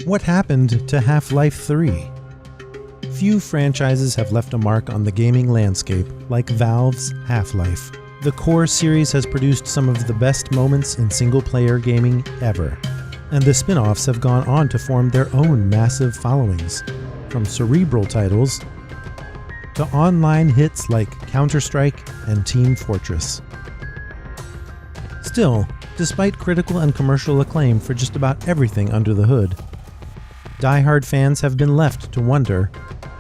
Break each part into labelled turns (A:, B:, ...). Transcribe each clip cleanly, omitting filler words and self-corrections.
A: What happened to Half-Life 3? Few franchises have left a mark on the gaming landscape like Valve's Half-Life. The core series has produced some of the best moments in single-player gaming ever, and the spin-offs have gone on to form their own massive followings, from cerebral titles to online hits like Counter-Strike and Team Fortress. Still, despite critical and commercial acclaim for just about everything under the hood, die-hard fans have been left to wonder,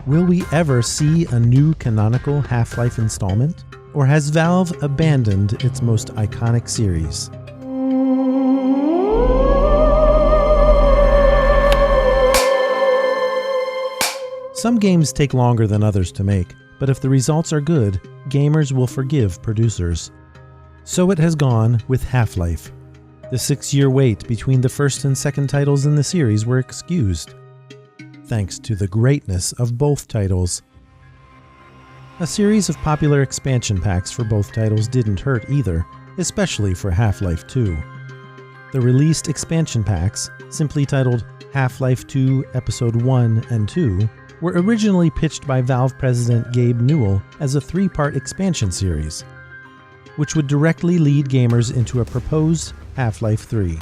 A: will we ever see a new canonical Half-Life installment? Or has Valve abandoned its most iconic series? Some games take longer than others to make, but if the results are good, gamers will forgive producers. So it has gone with Half-Life. The 6-year wait between the first and second titles in the series were excused, thanks to the greatness of both titles. A series of popular expansion packs for both titles didn't hurt either, especially for Half-Life 2. The released expansion packs, simply titled Half-Life 2 Episode 1 and 2, were originally pitched by Valve president Gabe Newell as a 3-part expansion series, which would directly lead gamers into a proposed Half-Life 3.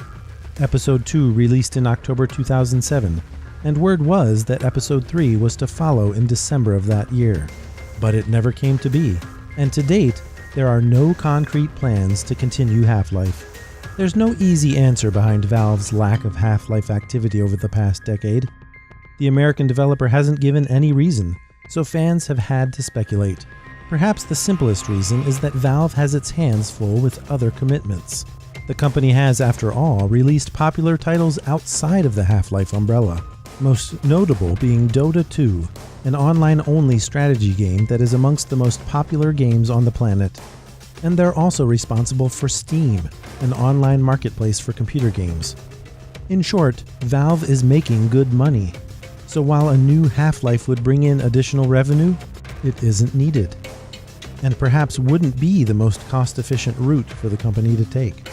A: Episode 2 released in October 2007, and word was that Episode 3 was to follow in December of that year. But it never came to be, and to date, there are no concrete plans to continue Half-Life. There's no easy answer behind Valve's lack of Half-Life activity over the past decade. The American developer hasn't given any reason, so fans have had to speculate. Perhaps the simplest reason is that Valve has its hands full with other commitments. The company has, after all, released popular titles outside of the Half-Life umbrella, most notable being Dota 2, an online-only strategy game that is amongst the most popular games on the planet. And they're also responsible for Steam, an online marketplace for computer games. In short, Valve is making good money. So while a new Half-Life would bring in additional revenue, it isn't needed, and perhaps wouldn't be the most cost-efficient route for the company to take.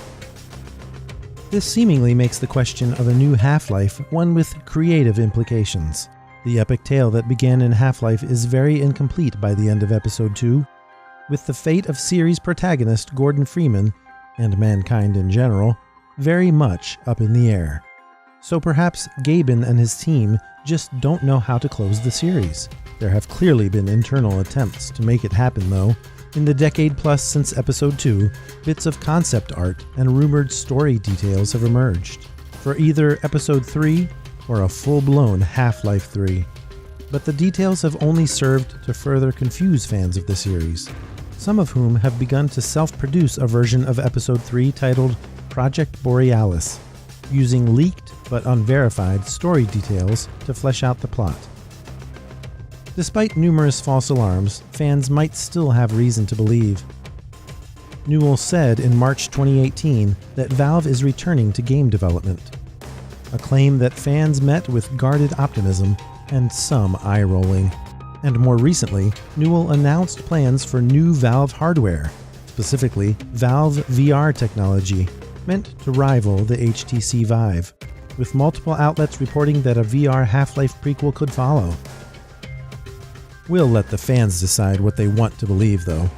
A: This seemingly makes the question of a new Half-Life one with creative implications. The epic tale that began in Half-Life is very incomplete by the end of Episode 2, with the fate of series protagonist Gordon Freeman, and mankind in general, very much up in the air. So perhaps Gaben and his team just don't know how to close the series. There have clearly been internal attempts to make it happen though. In the decade plus since Episode 2, bits of concept art and rumored story details have emerged, for either Episode 3 or a full-blown Half-Life 3. But the details have only served to further confuse fans of the series, some of whom have begun to self-produce a version of Episode 3 titled Project Borealis, using leaked but unverified story details to flesh out the plot. Despite numerous false alarms, fans might still have reason to believe. Newell said in March 2018 that Valve is returning to game development, a claim that fans met with guarded optimism and some eye-rolling. And more recently, Newell announced plans for new Valve hardware, specifically Valve VR technology, meant to rival the HTC Vive, with multiple outlets reporting that a VR Half-Life prequel could follow. We'll let the fans decide what they want to believe, though.